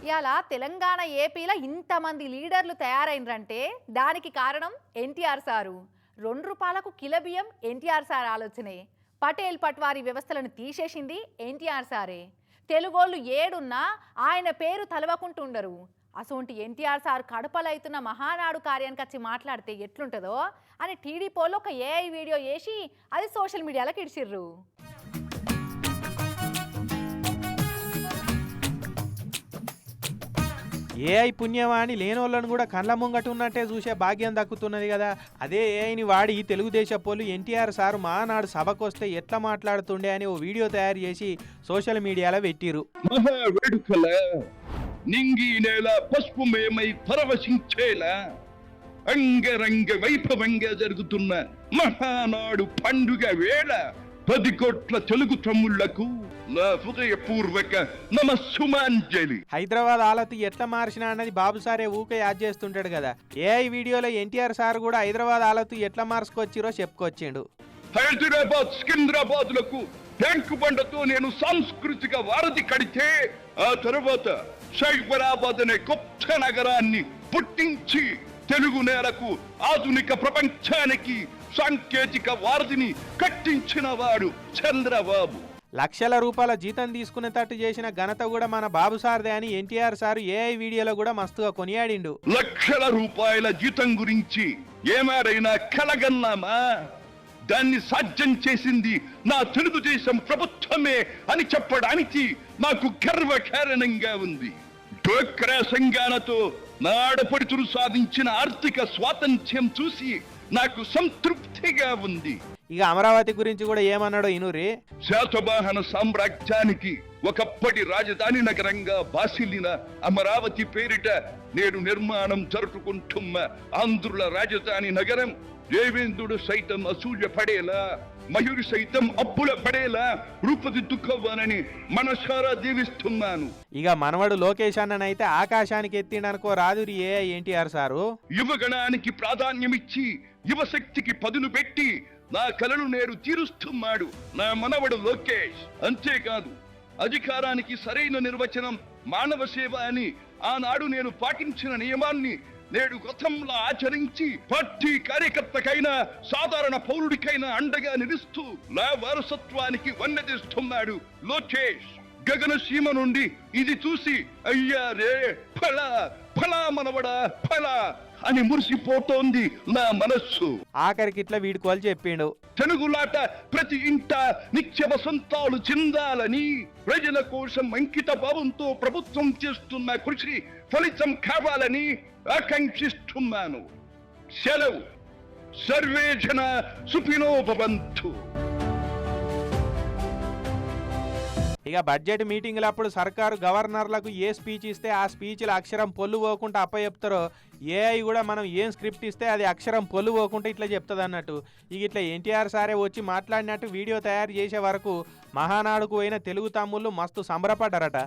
ఇవాళ తెలంగాణ ఏపీలో ఇంతమంది లీడర్లు తయారైనరంటే దానికి కారణం ఎన్టీఆర్ సారు. 2 రూపాయలకు కిలో బియ్యం ఎన్టీఆర్ సార్ ఆలోచనే. పటేల్ పట్వారీ వ్యవస్థలను తీసేసింది ఎన్టీఆర్ సారే. తెలుగోళ్ళు ఏడున్నా ఆయన పేరు తలవకుంటుండరు. అసోంటి ఎన్టీఆర్ సార్ కడపలైతున్న మహానాడు కార్యానికి వచ్చి మాట్లాడితే ఎట్లుంటుందో అని టీడీపోలో ఒక ఏఐ వీడియో చేసి అది సోషల్ మీడియాలోకి ఇడిచిర్రు. ఏఐ పుణ్యవాణి లేనోళ్ళను కూడా కండ్ల ముంగట ఉన్నట్టే చూసే భాగ్యం దక్కుతున్నది కదా. అదే ఏఐని వాడి తెలుగుదేశపోళ్ళు ఎన్టీఆర్ సారు మహానాడు సభకు వస్తే ఎట్లా మాట్లాడుతుండే అని ఓ వీడియో తయారు చేసి సోషల్ మీడియాలో పెట్టిరు. నింగి నేల పసుపుమయమై పరవశించేలా అంగరంగ వైభవంగా జరుగుతున్న మహానాడు పండుగ వేళ 10 కోట్ల తెలుగు తమ్ముళ్లకు నా హృదయపూర్వక నమస్సుమాంజలి. హైదరాబాద్ ఆలతి ఎట్లా మార్చినా అన్నది బాబు సారే ఊకే యాద్ చేస్తుంటాడు కదా. ఏఐ వీడియోలో ఎన్టీఆర్ సార్ కూడా హైదరాబాద్ ఆలతి ఎట్లా మార్చుకొచ్చిరో చెప్పుకొచ్చిండు. హైదరాబాద్ సికింద్రాబాద్ లకు ట్యాంకు బండతో నేను సాంస్కృతిక వారధి కడితే ఆ తర్వాత సైబరాబాద్ అనే కొత్త నగరాన్ని పుట్టించి తెలుగు నేలకు ఆధునిక ప్రపంచానికి సాంకేతిక వారధిని కట్టించిన వాడు చంద్రబాబు. లక్షల రూపాయల జీతం తీసుకునేటట్టు చేసిన ఘనత కూడా మన బాబు సార్దే అని ఎన్టీఆర్ సార్ ఏఐ వీడియోలో కూడా మస్తుగా కొనియాడిండు. లక్షల రూపాయల జీతం గురించి ఏమారైనా కలగన్నామా? దాన్ని సాధ్యం చేసింది నా తెలుగుదేశం ప్రభుత్వమే అని చెప్పడానికి నాకు గర్వకారణంగా ఉంది. డోక్రా సంఘాలతో నా ఆడపడుచులు సాధించిన ఆర్థిక స్వాతంత్ర్యం చూసి నాకు సంతృప్తిగా ఉంది. ఇక అమరావతి గురించి కూడా ఏమన్నాడో ఇనురి. శాతవాహన సామ్రాజ్యానికి ఒకప్పటి రాజధాని నగరంగా బాసిల్లిన అమరావతి పేరిట నేడు నిర్మాణం జరుపుకుంటున్న ఆంధ్రుల రాజధాని నగరం దేవేంద్రుడు సైతం అసూయ పడేలా, మయూరి సైతం అప్పుల పడేలా రూపుదిద్దుకోవాలని మనసారా దీవిస్తున్నాను. ఇక మనవడు లోకేష్ అన్ననైతే ఆకాశానికి ఎత్తిండనుకో రాదురి ఏఐ ఎన్టీఆర్ సారు. యువగణానికి ప్రాధాన్యమిచ్చి యువశక్తికి పదును పెట్టి నా కలను నేడు తీరుస్తున్నాడు నా మనవడు లోకేష్. అంతేకాదు అధికారానికి సరైన నిర్వచనం మానవ సేవ అని ఆనాడు నేను పాటించిన నియమాన్ని నేడు గతంలో ఆచరించి పార్టీ కార్యకర్తకైనా సాధారణ పౌరుడికైనా అండగా నిలుస్తూ నా వారసత్వానికి వన్నెదిస్తున్నాడు లోకేష్. గగన సీమ నుండి ఇది చూసి అయ్యారే ఫలా ఫలా మనవడా ఫలా అని మురిసిపోతోంది నా మనస్సు. ఆఖరికి ఇట్లా వీడుకోలు చెప్పిండు. తెలుగులాట ప్రతి ఇంట నిత్య వసంతాలు చెందాలని, ప్రజల కోసం అంకిత భావంతో ప్రభుత్వం చేస్తున్న కృషి ఫలితం కావాలని ఆకాంక్షిస్తున్నాను. సెలవు. సర్వే జన సుఖినో భవంతు. ఇక బడ్జెట్ మీటింగ్లప్పుడు సర్కారు గవర్నర్లకు ఏ స్పీచ్ ఇస్తే ఆ స్పీచ్లో అక్షరం పొల్లు పోకుండా అప్పచెప్తారో ఏఐ కూడా మనం ఏం స్క్రిప్ట్ ఇస్తే అది అక్షరం పొల్లు పోకుండా ఇట్లా చెప్తుంది అన్నట్టు. ఇక ఇట్లా ఎన్టీఆర్ సారే వచ్చి మాట్లాడినట్టు వీడియో తయారు చేసే వరకు మహానాడుకు పోయిన తెలుగు తమ్ముళ్ళు మస్తు సంబరపడ్డారట.